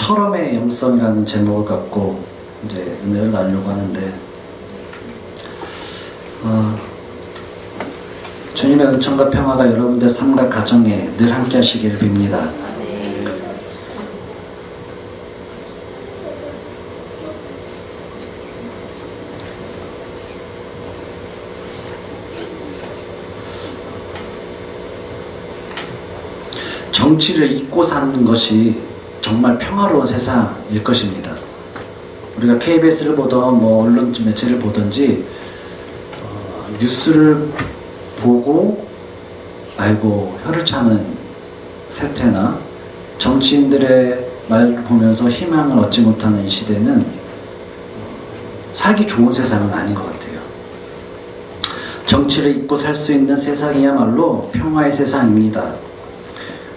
철험의 영성이라는 제목을 갖고 이제 은혜를 나누려고 하는데, 주님의 은총과 평화가 여러분들 삶과 가정에 늘 함께 하시기를 빕니다. 정치를 잊고 사는 것이 정말 평화로운 세상일 것입니다. 우리가 KBS를 보던 언론 매체를 보든지 뉴스를 보고 말고 혀를 차는 세태나 정치인들의 말을 보면서 희망을 얻지 못하는 이 시대는 살기 좋은 세상은 아닌 것 같아요. 정치를 잊고 살 수 있는 세상이야말로 평화의 세상입니다.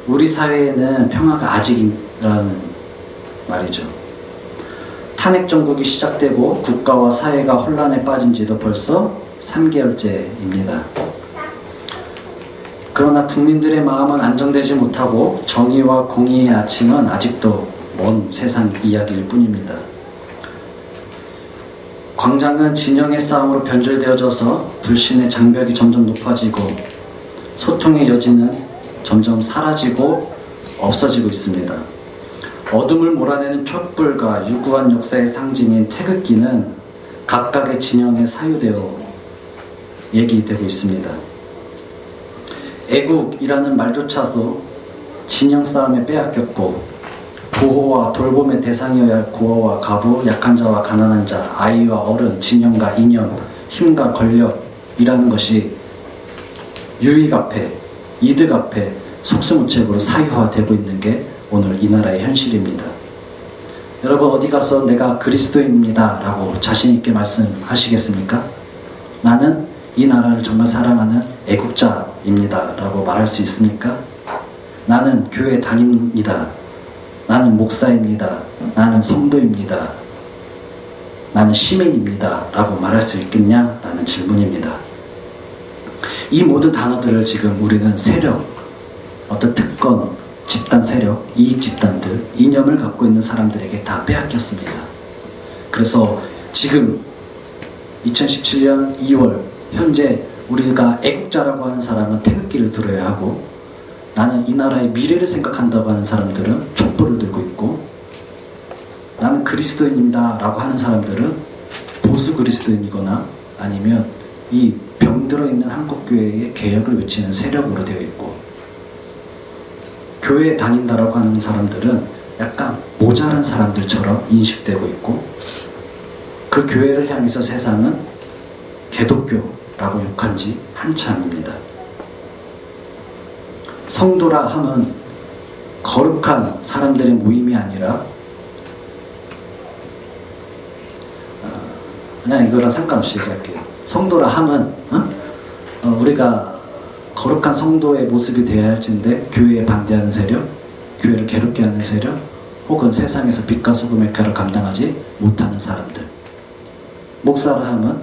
우리 사회에는 평화가 아직이라는 말이죠. 탄핵 정국이 시작되고 국가와 사회가 혼란에 빠진 지도 벌써 3개월째입니다. 그러나 국민들의 마음은 안정되지 못하고 정의와 공의의 아침은 아직도 먼 세상 이야기일 뿐입니다. 광장은 진영의 싸움으로 변절되어져서 불신의 장벽이 점점 높아지고 소통의 여지는 점점 사라지고 없어지고 있습니다. 어둠을 몰아내는 촛불과 유구한 역사의 상징인 태극기는 각각의 진영에 사유되어 얘기되고 있습니다. 애국이라는 말조차도 진영 싸움에 빼앗겼고 보호와 돌봄의 대상이어야 할 고아와 가부, 약한 자와 가난한 자, 아이와 어른, 진영과 이념, 힘과 권력이라는 것이 유익 앞에, 이득 앞에 속수무책으로 사유화되고 있는 게 오늘 이 나라의 현실입니다. 여러분 어디 가서 내가 그리스도인입니다 라고 자신 있게 말씀하시겠습니까? 나는 이 나라를 정말 사랑하는 애국자입니다 라고 말할 수 있습니까? 나는 교회 다닙니다. 나는 목사입니다. 나는 성도입니다. 나는 시민입니다 라고 말할 수 있겠냐? 라는 질문입니다. 이 모든 단어들을 지금 우리는 세력, 어떤 특권, 집단 세력, 이익 집단들, 이념을 갖고 있는 사람들에게 다 빼앗겼습니다. 그래서 지금 2017년 2월 현재 우리가 애국자라고 하는 사람은 태극기를 들어야 하고, 나는 이 나라의 미래를 생각한다고 하는 사람들은 촛불을 들고 있고, 나는 그리스도인입니다 라고 하는 사람들은 보수 그리스도인이거나 아니면 이 병들어 있는 한국교회의 개혁을 외치는 세력으로 되어 있고, 교회에 다닌다라고 하는 사람들은 약간 모자란 사람들처럼 인식되고 있고, 그 교회를 향해서 세상은 개독교라고 욕한 지 한참입니다. 성도라 함은 거룩한 사람들의 모임이 아니라 그냥 이거랑 상관없이 얘기할게요. 성도라 함은 우리가 거룩한 성도의 모습이 되어야 할진데 교회에 반대하는 세력, 교회를 괴롭게 하는 세력, 혹은 세상에서 빛과 소금의 역할을 감당하지 못하는 사람들. 목사라 함은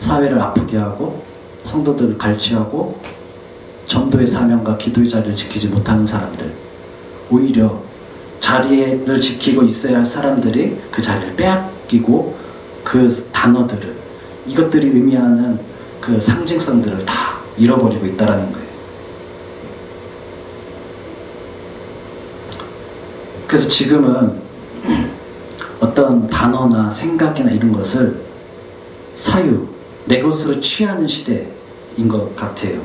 사회를 아프게 하고 성도들을 갈취하고 전도의 사명과 기도의 자리를 지키지 못하는 사람들. 오히려 자리를 지키고 있어야 할 사람들이 그 자리를 빼앗기고 그 단어들을, 이것들이 의미하는 그 상징성들을 다 잃어버리고 있다는 거예요. 그래서 지금은 어떤 단어나 생각이나 이런 것을 사유, 내 것으로 취하는 시대인 것 같아요.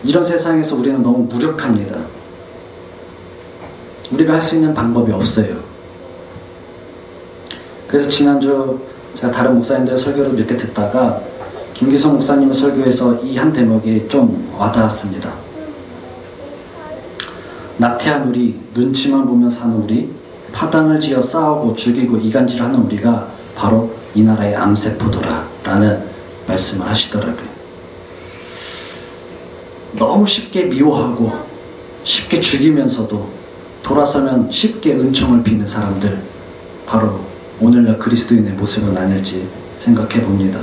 이런 세상에서 우리는 너무 무력합니다. 우리가 할 수 있는 방법이 없어요. 그래서 지난주 제가 다른 목사님들의 설교를 이렇게 듣다가 김기성 목사님의 설교에서 이 한 대목이 좀 와닿았습니다. 나태한 우리, 눈치만 보며 사는 우리, 파당을 지어 싸우고 죽이고 이간질하는 우리가 바로 이 나라의 암세포도라 라는 말씀을 하시더라고요. 너무 쉽게 미워하고 쉽게 죽이면서도 돌아서면 쉽게 은총을 비는 사람들, 바로 오늘날 그리스도인의 모습은 아닐지 생각해 봅니다.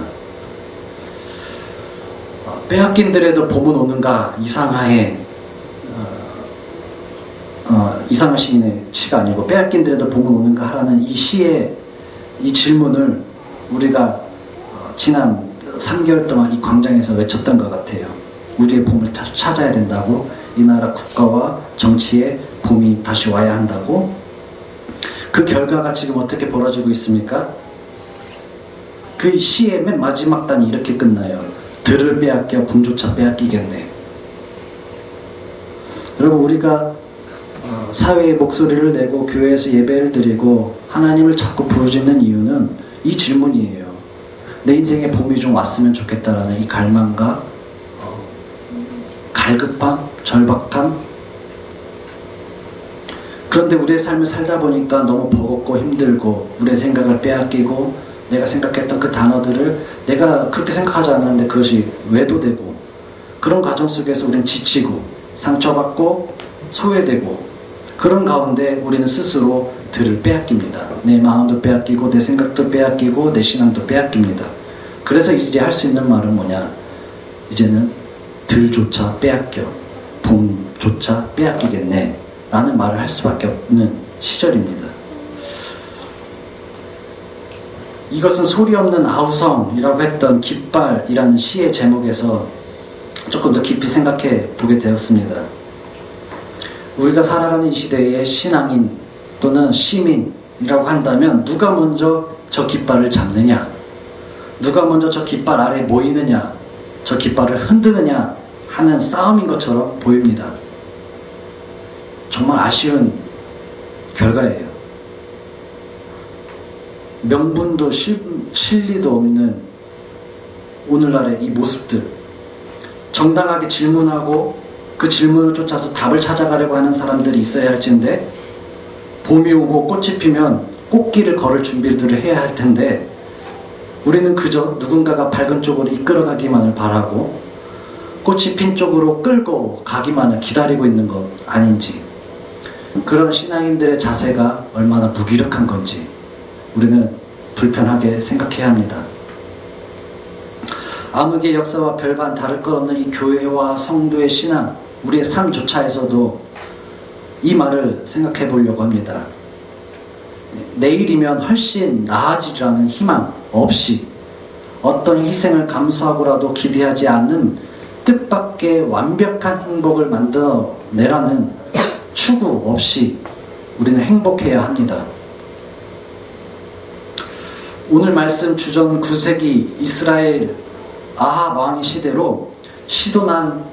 빼앗긴들에도 봄은 오는가 이상하에 이상한 시인의 시가 아니고 빼앗긴 데라도 봄은 오는가 하라는 이 시의 이 질문을 우리가 지난 3개월 동안 이 광장에서 외쳤던 것 같아요. 우리의 봄을 찾아야 된다고, 이 나라 국가와 정치에 봄이 다시 와야 한다고. 그 결과가 지금 어떻게 벌어지고 있습니까? 그 시의 맨 마지막 단이 이렇게 끝나요. 들을 빼앗겨 봄조차 빼앗기겠네. 여러분, 우리가 사회의 목소리를 내고 교회에서 예배를 드리고 하나님을 자꾸 부르짖는 이유는 이 질문이에요. 내 인생에 봄이 좀 왔으면 좋겠다라는 이 갈망과 갈급함, 절박함. 그런데 우리의 삶을 살다 보니까 너무 버겁고 힘들고 우리의 생각을 빼앗기고 내가 생각했던 그 단어들을 내가 그렇게 생각하지 않았는데 그것이 외도되고, 그런 과정 속에서 우리는 지치고 상처받고 소외되고, 그런 가운데 우리는 스스로 들을 빼앗깁니다. 내 마음도 빼앗기고 내 생각도 빼앗기고 내 신앙도 빼앗깁니다. 그래서 이제 할 수 있는 말은 뭐냐? 이제는 들조차 빼앗겨 봄조차 빼앗기겠네 라는 말을 할 수밖에 없는 시절입니다. 이것은 소리 없는 아우성이라고 했던 깃발이라는 시의 제목에서 조금 더 깊이 생각해 보게 되었습니다. 우리가 살아가는 이 시대의 신앙인 또는 시민이라고 한다면 누가 먼저 저 깃발을 잡느냐, 누가 먼저 저 깃발 아래 모이느냐, 저 깃발을 흔드느냐 하는 싸움인 것처럼 보입니다. 정말 아쉬운 결과예요. 명분도 실리도 없는 오늘날의 이 모습들, 정당하게 질문하고 그 질문을 쫓아서 답을 찾아가려고 하는 사람들이 있어야 할텐데, 봄이 오고 꽃이 피면 꽃길을 걸을 준비들을 해야 할 텐데 우리는 그저 누군가가 밝은 쪽으로 이끌어가기만을 바라고 꽃이 핀 쪽으로 끌고 가기만을 기다리고 있는 것 아닌지, 그런 신앙인들의 자세가 얼마나 무기력한 건지 우리는 불편하게 생각해야 합니다. 암흑의 역사와 별반 다를 것 없는 이 교회와 성도의 신앙, 우리의 삶조차에서도 이 말을 생각해 보려고 합니다. 내일이면 훨씬 나아지라는 희망 없이, 어떤 희생을 감수하고라도 기대하지 않는 뜻밖의 완벽한 행복을 만들어내라는 추구 없이 우리는 행복해야 합니다. 오늘 말씀 주전 9세기 이스라엘 아합 왕의 시대로 시돈한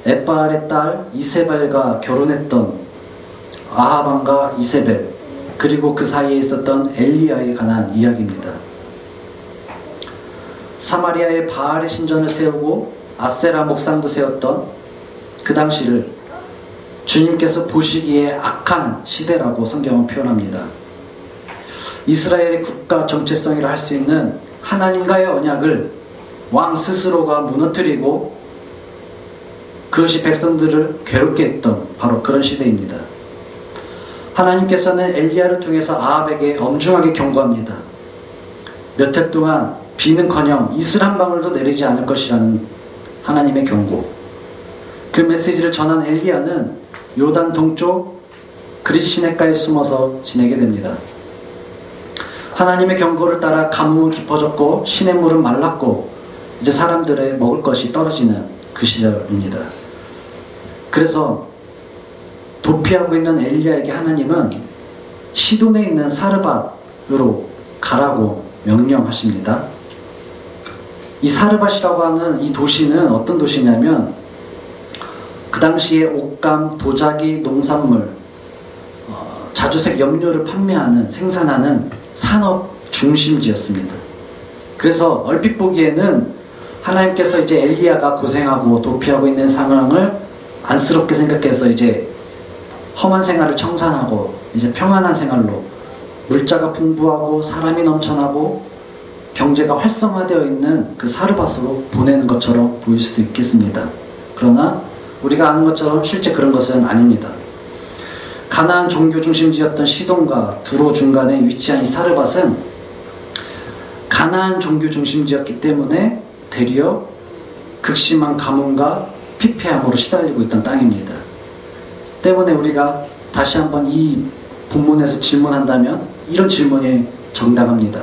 엣바알의 딸 이세벨과 결혼했던 아합 왕과 이세벨, 그리고 그 사이에 있었던 엘리야에 관한 이야기입니다. 사마리아에 바알의 신전을 세우고 아세라 목상도 세웠던 그 당시를 주님께서 보시기에 악한 시대라고 성경은 표현합니다. 이스라엘의 국가 정체성이라 할 수 있는 하나님과의 언약을 왕 스스로가 무너뜨리고 그것이 백성들을 괴롭게 했던 바로 그런 시대입니다. 하나님께서는 엘리야를 통해서 아합에게 엄중하게 경고합니다. 몇 해 동안 비는커녕 이슬 한 방울도 내리지 않을 것이라는 하나님의 경고. 그 메시지를 전한 엘리야는 요단 동쪽 그릿 시내가에 숨어서 지내게 됩니다. 하나님의 경고를 따라 가뭄은 깊어졌고 시냇물은 말랐고 이제 사람들의 먹을 것이 떨어지는 그 시절입니다. 그래서 도피하고 있는 엘리야에게 하나님은 시돈에 있는 사르밧으로 가라고 명령하십니다. 이 사르밧이라고 하는 이 도시는 어떤 도시냐면 그 당시에 옷감, 도자기, 농산물, 자주색 염료를 판매하는, 생산하는 산업 중심지였습니다. 그래서 얼핏 보기에는 하나님께서 이제 엘리야가 고생하고 도피하고 있는 상황을 안쓰럽게 생각해서 이제 험한 생활을 청산하고 이제 평안한 생활로, 물자가 풍부하고 사람이 넘쳐나고 경제가 활성화되어 있는 그 사르밧으로 보내는 것처럼 보일 수도 있겠습니다. 그러나 우리가 아는 것처럼 실제 그런 것은 아닙니다. 가나안 종교 중심지였던 시돈과 두로 중간에 위치한 이 사르밧은 가나안 종교 중심지였기 때문에 되려 극심한 가뭄과 피폐함으로 시달리고 있던 땅입니다. 때문에 우리가 다시 한번 이 본문에서 질문한다면 이런 질문이 정답합니다.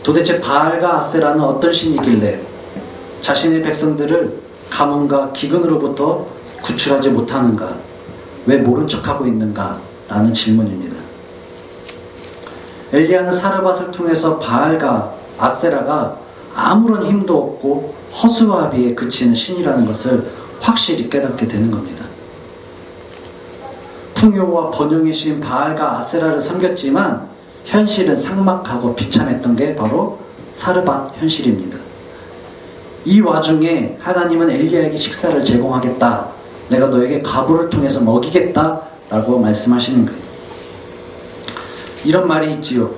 도대체 바알과 아세라는 어떤 신이길래 자신의 백성들을 가뭄과 기근으로부터 구출하지 못하는가? 왜 모른 척하고 있는가? 라는 질문입니다. 엘리야는 사르밧을 통해서 바알과 아세라가 아무런 힘도 없고 허수아비에 그치는 신이라는 것을 확실히 깨닫게 되는 겁니다. 풍요와 번영의 신 바알과 아세라를 섬겼지만 현실은 삭막하고 비참했던 게 바로 사르밧 현실입니다. 이 와중에 하나님은 엘리야에게 식사를 제공하겠다. 내가 너에게 가부를 통해서 먹이겠다. 라고 말씀하시는 거예요. 이런 말이 있지요.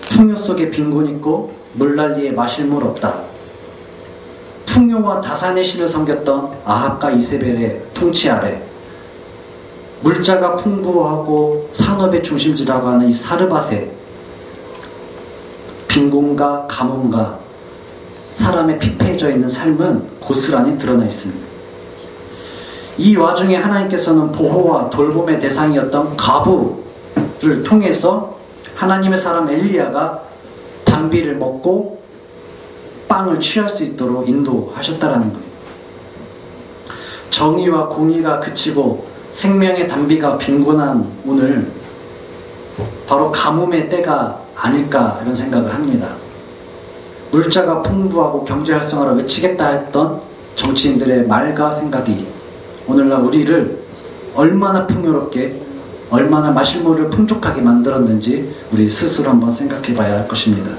풍요 속에 빈곤 있고 물난리에 마실 물 없다. 풍요와 다산의 신을 섬겼던 아합과 이세벨의 통치 아래 물자가 풍부하고 산업의 중심지라고 하는 이 사르밧에 빈곤과 가뭄과 사람의 피폐해져 있는 삶은 고스란히 드러나 있습니다. 이 와중에 하나님께서는 보호와 돌봄의 대상이었던 가부를 통해서 하나님의 사람 엘리야가 단비를 먹고 빵을 취할 수 있도록 인도하셨다라는 거예요. 정의와 공의가 그치고 생명의 단비가 빈곤한 오늘 바로 가뭄의 때가 아닐까 이런 생각을 합니다. 물자가 풍부하고 경제활성화를 외치겠다 했던 정치인들의 말과 생각이 오늘날 우리를 얼마나 풍요롭게 얼마나 마실 물을 풍족하게 만들었는지 우리 스스로 한번 생각해 봐야 할 것입니다.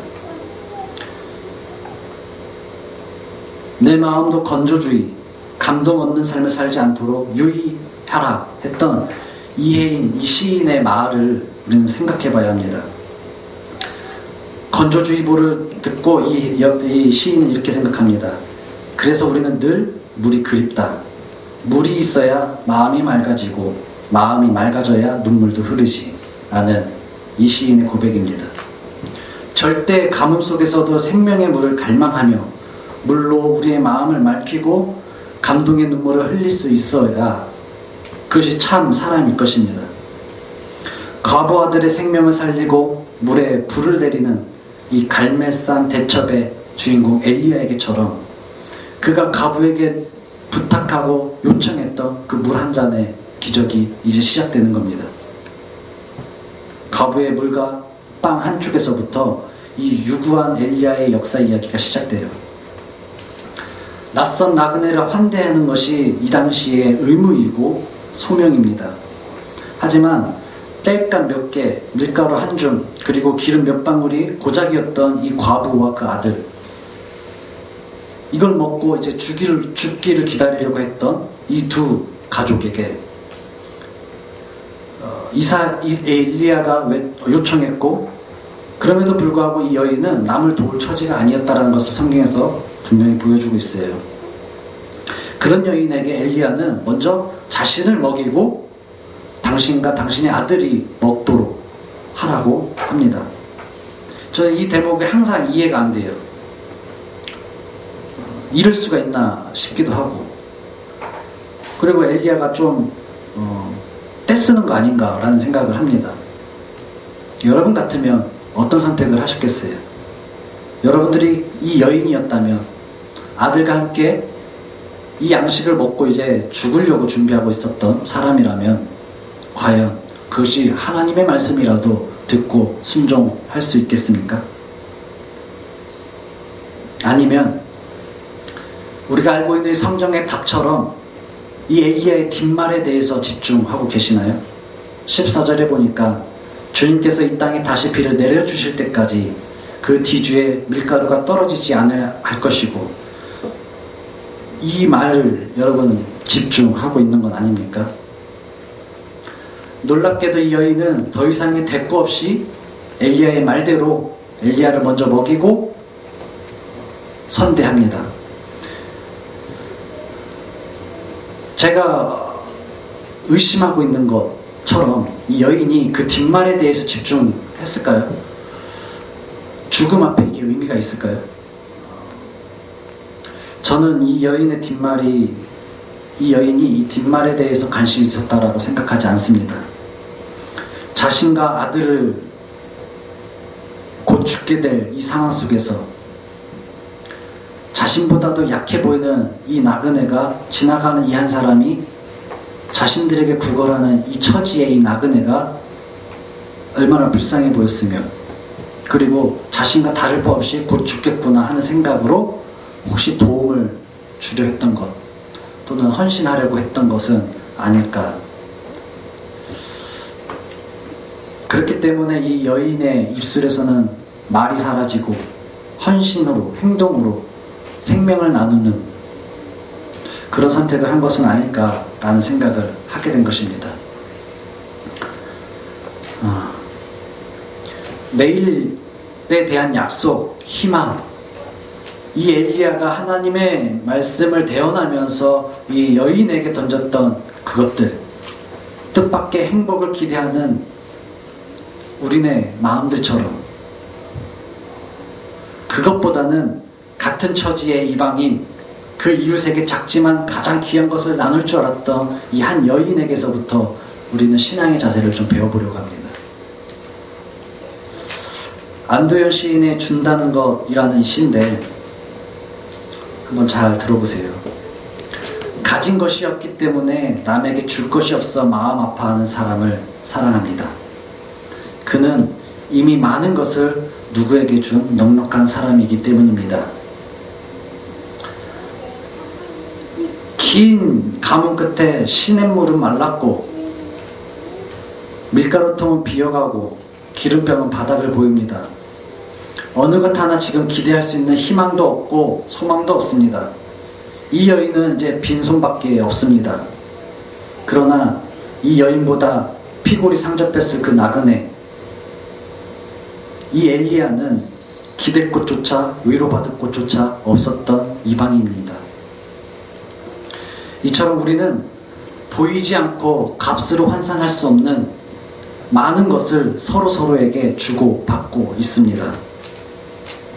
내 마음도 건조주의, 감동 없는 삶을 살지 않도록 유의하라 했던 이혜인, 이 시인의 말을 우리는 생각해 봐야 합니다. 건조주의보를 듣고 이 시인은 이렇게 생각합니다. 그래서 우리는 늘 물이 그립다. 물이 있어야 마음이 맑아지고 마음이 맑아져야 눈물도 흐르지. 라는 이 시인의 고백입니다. 절대 가뭄 속에서도 생명의 물을 갈망하며 물로 우리의 마음을 맑히고 감동의 눈물을 흘릴 수 있어야 그것이 참 사람일 것입니다. 과부아들의 생명을 살리고 물에 불을 내리는 이 갈멜산 대첩의 주인공 엘리야에게처럼 그가 가부에게 부탁하고 요청했던 그 물 한 잔의 기적이 이제 시작되는 겁니다. 가부의 물과 빵 한쪽에서부터 이 유구한 엘리야의 역사 이야기가 시작돼요. 낯선 나그네를 환대하는 것이 이 당시의 의무이고 소명입니다. 하지만 땔감 몇 개, 밀가루 한 줌, 그리고 기름 몇 방울이 고작이었던 이 과부와 그 아들, 이걸 먹고 이제 죽기를 기다리려고 했던 이 두 가족에게 엘리야가 요청했고, 그럼에도 불구하고 이 여인은 남을 도울 처지가 아니었다는 것을 성경에서 분명히 보여주고 있어요. 그런 여인에게 엘리야는 먼저 자신을 먹이고 당신과 당신의 아들이 먹도록 하라고 합니다. 저는 이 대목이 항상 이해가 안 돼요. 이럴 수가 있나 싶기도 하고, 그리고 엘리야가 좀 떼쓰는 거 아닌가라는 생각을 합니다. 여러분 같으면 어떤 선택을 하셨겠어요? 여러분들이 이 여인이었다면 아들과 함께 이 양식을 먹고 이제 죽으려고 준비하고 있었던 사람이라면 과연 그것이 하나님의 말씀이라도 듣고 순종할 수 있겠습니까? 아니면 우리가 알고 있는 성경의 닭처럼 이 엘리야의 뒷말에 대해서 집중하고 계시나요? 14절에 보니까 주님께서 이 땅에 다시 비를 내려주실 때까지 그 뒤주에 밀가루가 떨어지지 않아야 할 것이고, 이 말을 여러분 집중하고 있는 건 아닙니까? 놀랍게도 이 여인은 더 이상의 대꾸 없이 엘리야의 말대로 엘리야를 먼저 먹이고 선대합니다. 제가 의심하고 있는 것처럼 이 여인이 그 뒷말에 대해서 집중했을까요? 죽음 앞에 이게 의미가 있을까요? 저는 이 여인의 뒷말이 이 여인이 이 뒷말에 대해서 관심이 있었다라고 생각하지 않습니다. 자신과 아들을 곧 죽게 될 이 상황 속에서 자신보다도 약해 보이는 이 나그네가 지나가는 이 한 사람이 자신들에게 구걸하는 이 처지의 이 나그네가 얼마나 불쌍해 보였으며, 그리고 자신과 다를 바 없이 곧 죽겠구나 하는 생각으로 혹시 도움을 주려 했던 것, 또는 헌신하려고 했던 것은 아닐까. 그렇기 때문에 이 여인의 입술에서는 말이 사라지고 헌신으로, 행동으로 생명을 나누는 그런 선택을 한 것은 아닐까라는 생각을 하게 된 것입니다. 내일에 대한 약속, 희망, 이 엘리야가 하나님의 말씀을 대언하면서 이 여인에게 던졌던 그것들, 뜻밖의 행복을 기대하는 우리네 마음들처럼, 그것보다는 같은 처지의 이방인, 그 이웃에게 작지만 가장 귀한 것을 나눌 줄 알았던 이 한 여인에게서부터 우리는 신앙의 자세를 좀 배워보려고 합니다. 안도현 시인의 준다는 것이라는 시인데 한번 잘 들어보세요. 가진 것이 없기 때문에 남에게 줄 것이 없어 마음 아파하는 사람을 사랑합니다. 그는 이미 많은 것을 누구에게 준 넉넉한 사람이기 때문입니다. 긴 가뭄 끝에 시냇물은 말랐고 밀가루통은 비어가고 기름병은 바닥을 보입니다. 어느 것 하나 지금 기대할 수 있는 희망도 없고 소망도 없습니다. 이 여인은 이제 빈손밖에 없습니다. 그러나 이 여인보다 피골이 상접했을 그 나그네, 이 엘리야는 기댈 곳조차, 위로받을 곳조차 없었던 이방인입니다. 이처럼 우리는 보이지 않고 값으로 환산할 수 없는 많은 것을 서로에게 주고 받고 있습니다.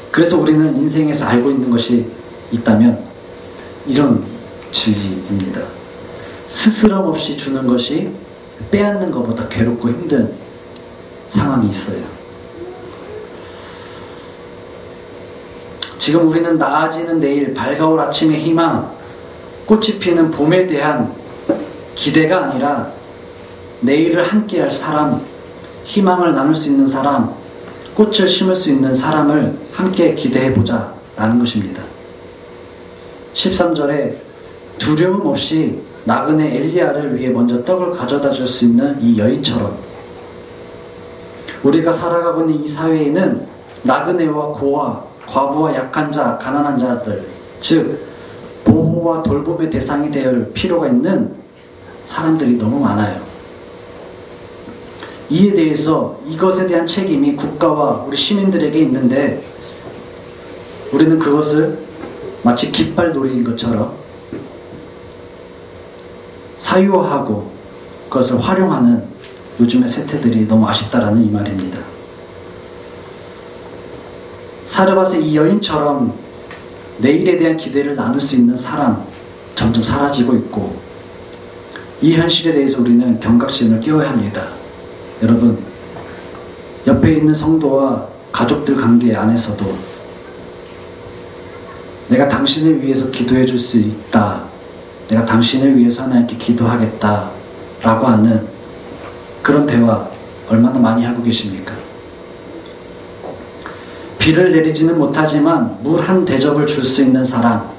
그래서 우리는 인생에서 알고 있는 것이 있다면 이런 진리입니다. 스스럼 없이 주는 것이 빼앗는 것보다 괴롭고 힘든 상황이 있어요. 지금 우리는 나아지는 내일, 밝아올 아침의 희망, 꽃이 피는 봄에 대한 기대가 아니라 내일을 함께할 사람, 희망을 나눌 수 있는 사람, 꽃을 심을 수 있는 사람을 함께 기대해보자 라는 것입니다. 13절에 두려움 없이 나그네 엘리야를 위해 먼저 떡을 가져다 줄 수 있는 이 여인처럼 우리가 살아가고 있는 이 사회에는 나그네와 고아, 과부와 약한 자, 가난한 자들, 즉 보호와 돌봄의 대상이 될 필요가 있는 사람들이 너무 많아요. 이에 대해서 이것에 대한 책임이 국가와 우리 시민들에게 있는데 우리는 그것을 마치 깃발놀이인 것처럼 사유화하고 그것을 활용하는 요즘의 세태들이 너무 아쉽다라는 이 말입니다. 사르밧의 이 여인처럼 내일에 대한 기대를 나눌 수 있는 사람 점점 사라지고 있고, 이 현실에 대해서 우리는 경각심을 끼워야 합니다. 여러분, 옆에 있는 성도와 가족들 관계 안에서도 내가 당신을 위해서 기도해 줄 수 있다, 내가 당신을 위해서 하나님께 기도하겠다 라고 하는 그런 대화 얼마나 많이 하고 계십니까? 비를 내리지는 못하지만 물 한 대접을 줄 수 있는 사람,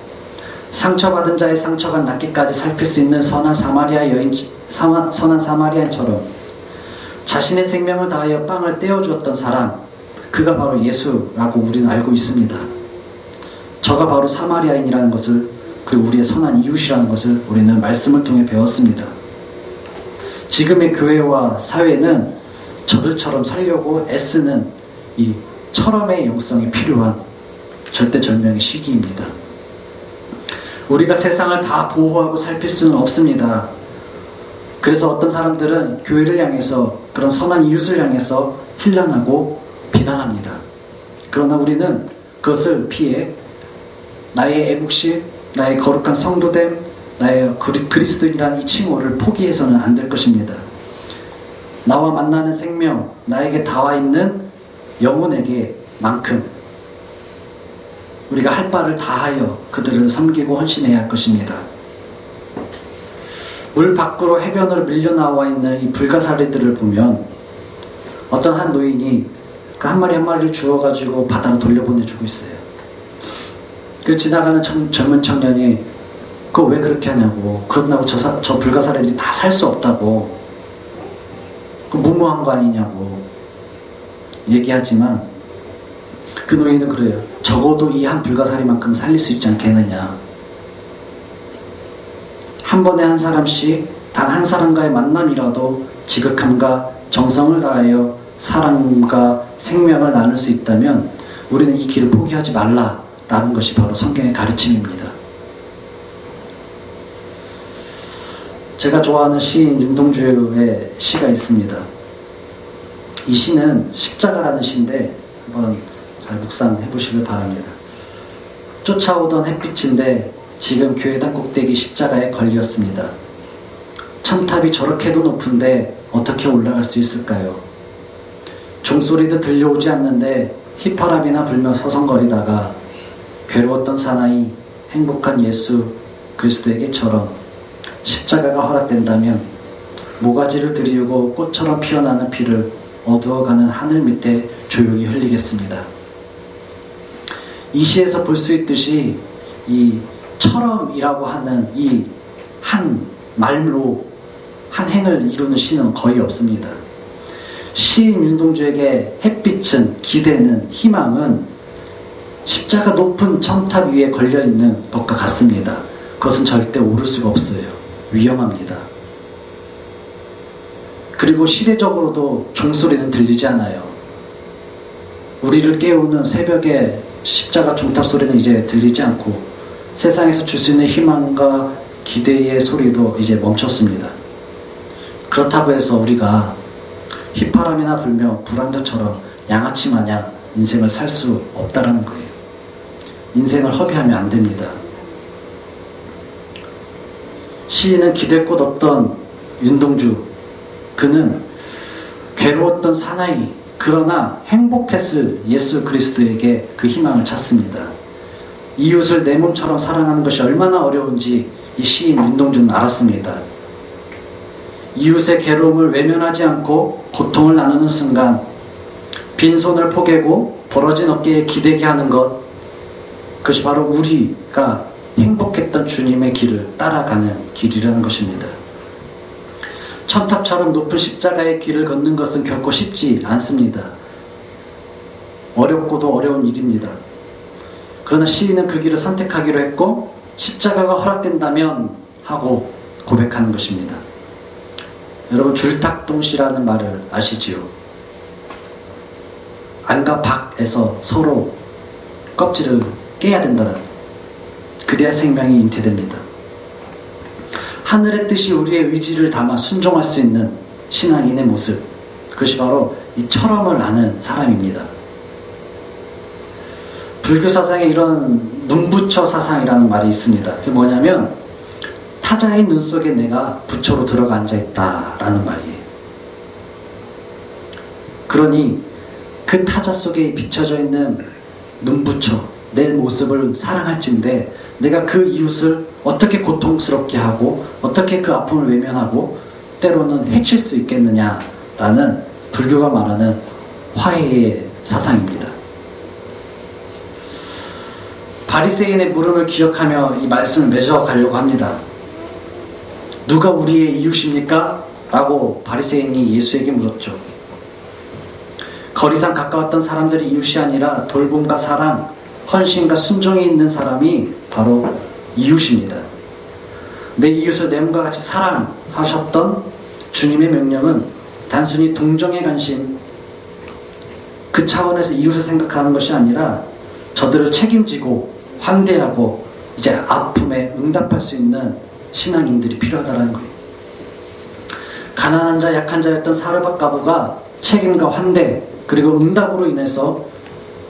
상처받은 자의 상처가 낫기까지 살필 수 있는 선한 사마리아인처럼 자신의 생명을 다하여 빵을 떼어주었던 사람, 그가 바로 예수라고 우리는 알고 있습니다. 저가 바로 사마리아인이라는 것을, 그리고 우리의 선한 이웃이라는 것을 우리는 말씀을 통해 배웠습니다. 지금의 교회와 사회는 저들처럼 살려고 애쓰는 이 철험의 영성이 필요한 절대절명의 시기입니다. 우리가 세상을 다 보호하고 살필 수는 없습니다. 그래서 어떤 사람들은 교회를 향해서, 그런 선한 이웃을 향해서 힐난하고 비난합니다. 그러나 우리는 그것을 피해 나의 애국심, 나의 거룩한 성도됨, 나의 그리스도인이라는 이 칭호를 포기해서는 안 될 것입니다. 나와 만나는 생명, 나에게 닿아 있는 영혼에게만큼 우리가 할 바를 다하여 그들을 섬기고 헌신해야 할 것입니다. 물 밖으로 해변으로 밀려나와 있는 이 불가사리들을 보면 어떤 한 노인이 그 한 마리 한 마리를 주워가지고 바다로 돌려보내주고 있어요. 그 지나가는 젊은 청년이 그거 왜 그렇게 하냐고, 그런다고 저 불가사리들이 다 살 수 없다고, 그 무모한 거 아니냐고 얘기하지만 그 노인은 그래요. 적어도 이 한 불가사리만큼 살릴 수 있지 않겠느냐. 한 번에 한 사람씩 단 한 사람과의 만남이라도 지극함과 정성을 다하여 사람과 생명을 나눌 수 있다면 우리는 이 길을 포기하지 말라라는 것이 바로 성경의 가르침입니다. 제가 좋아하는 시인 윤동주의 시가 있습니다. 이 시는 십자가라는 시인데 한번 잘 묵상해 보시길 바랍니다. 쫓아오던 햇빛인데 지금 교회당 꼭대기 십자가에 걸렸습니다. 첨탑이 저렇게도 높은데 어떻게 올라갈 수 있을까요? 종소리도 들려오지 않는데 휘파람이나 불며 서성거리다가 괴로웠던 사나이 행복한 예수 그리스도에게처럼 십자가가 허락된다면 모가지를 들이우고 꽃처럼 피어나는 피를 어두워가는 하늘 밑에 조용히 흘리겠습니다. 이 시에서 볼 수 있듯이 이 처럼이라고 하는 이 한 말로 한 행을 이루는 시는 거의 없습니다. 시인 윤동주에게 햇빛은, 기대는, 희망은 십자가 높은 첨탑 위에 걸려있는 것과 같습니다. 그것은 절대 오를 수가 없어요. 위험합니다. 그리고 시대적으로도 종소리는 들리지 않아요. 우리를 깨우는 새벽의 십자가 종탑 소리는 이제 들리지 않고 세상에서 줄 수 있는 희망과 기대의 소리도 이제 멈췄습니다. 그렇다고 해서 우리가 휘파람이나 불며 불안자처럼 양아치 마냥 인생을 살 수 없다라는 거예요. 인생을 허비하면 안 됩니다. 시인은 기댈 곳 없던 윤동주, 그는 괴로웠던 사나이, 그러나 행복했을 예수 그리스도에게 그 희망을 찾습니다. 이웃을 내 몸처럼 사랑하는 것이 얼마나 어려운지 이 시인 윤동주는 알았습니다. 이웃의 괴로움을 외면하지 않고 고통을 나누는 순간 빈손을 포개고 벌어진 어깨에 기대게 하는 것, 그것이 바로 우리가 행복했던 주님의 길을 따라가는 길이라는 것입니다. 첨탑처럼 높은 십자가의 길을 걷는 것은 결코 쉽지 않습니다. 어렵고도 어려운 일입니다. 그러나 시인은 그 길을 선택하기로 했고 십자가가 허락된다면 하고 고백하는 것입니다. 여러분, 줄탁동시라는 말을 아시지요? 안과 밖에서 서로 껍질을 깨야 된다는, 그래야 생명이 잉태됩니다. 하늘의 뜻이 우리의 의지를 담아 순종할 수 있는 신앙인의 모습, 그것이 바로 이 철험을 아는 사람입니다. 불교 사상에 이런 눈부처 사상이라는 말이 있습니다. 그게 뭐냐면 타자의 눈 속에 내가 부처로 들어가 앉아있다라는 말이에요. 그러니 그 타자 속에 비춰져 있는 눈부처, 내 모습을 사랑할진데 내가 그 이웃을 어떻게 고통스럽게 하고 어떻게 그 아픔을 외면하고 때로는 해칠 수 있겠느냐라는 불교가 말하는 화해의 사상입니다. 바리새인의 물음을 기억하며 이 말씀을 맺어 가려고 합니다. 누가 우리의 이웃입니까? 라고 바리새인이 예수에게 물었죠. 거리상 가까웠던 사람들이 이웃이 아니라 돌봄과 사랑, 헌신과 순종이 있는 사람이 바로 이웃입니다. 내 이웃을 내 몸과 같이 사랑하셨던 주님의 명령은 단순히 동정의 관심, 그 차원에서 이웃을 생각하는 것이 아니라 저들을 책임지고 환대하고 이제 아픔에 응답할 수 있는 신앙인들이 필요하다는 거예요. 가난한 자, 약한 자였던 사르밧 과부가 책임과 환대 그리고 응답으로 인해서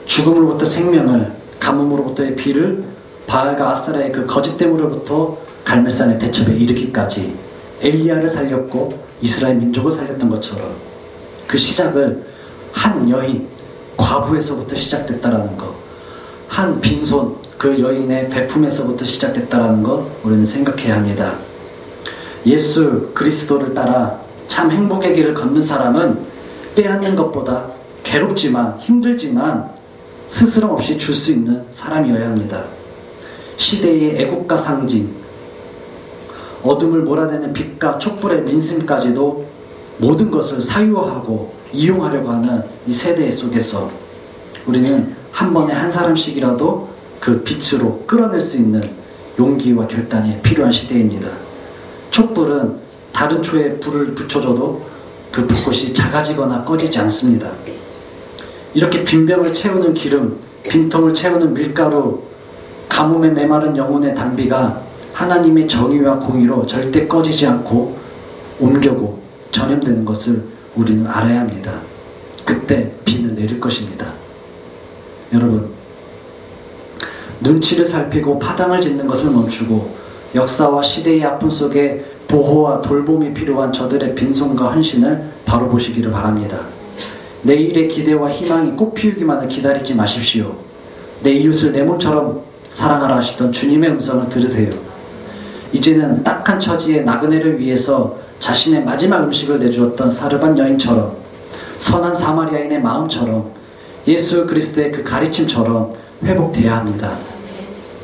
죽음으로부터 생명을, 가뭄으로부터의 비를, 바알과 아스타라의 그 거짓됨으로부터 갈멜산의 대첩에 이르기까지 엘리야를 살렸고 이스라엘 민족을 살렸던 것처럼 그 시작을 한 여인, 과부에서부터 시작됐다라는 것, 한 빈손, 그 여인의 베품에서부터 시작됐다라는 것 우리는 생각해야 합니다. 예수 그리스도를 따라 참 행복의 길을 걷는 사람은 빼앗는 것보다 괴롭지만 힘들지만 스스럼 없이 줄 수 있는 사람이어야 합니다. 시대의 애국가 상징, 어둠을 몰아내는 빛과 촛불의 민심까지도 모든 것을 사유화하고 이용하려고 하는 이 세대 속에서 우리는 한 번에 한 사람씩이라도 그 빛으로 끌어낼 수 있는 용기와 결단이 필요한 시대입니다. 촛불은 다른 초에 불을 붙여줘도 그 불꽃이 작아지거나 꺼지지 않습니다. 이렇게 빈병을 채우는 기름, 빈통을 채우는 밀가루, 가뭄에 메마른 영혼의 단비가 하나님의 정의와 공의로 절대 꺼지지 않고 옮겨고 전염되는 것을 우리는 알아야 합니다. 그때 비는 내릴 것입니다. 여러분, 눈치를 살피고 파당을 짓는 것을 멈추고 역사와 시대의 아픔 속에 보호와 돌봄이 필요한 저들의 빈손과 헌신을 바로 보시기를 바랍니다. 내일의 기대와 희망이 꽃피우기만을 기다리지 마십시오. 내 이웃을 내 몸처럼 사랑하라 하시던 주님의 음성을 들으세요. 이제는 딱한 처지의 나그네를 위해서 자신의 마지막 음식을 내주었던 사르반 여인처럼, 선한 사마리아인의 마음처럼, 예수 그리스도의 그 가르침처럼 회복돼야 합니다.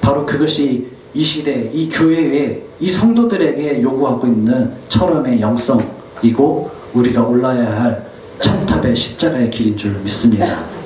바로 그것이 이 시대, 이 교회에, 이 성도들에게 요구하고 있는 철험의 영성이고 우리가 올라야 할 첨탑의 십자가의 길인 줄 믿습니다.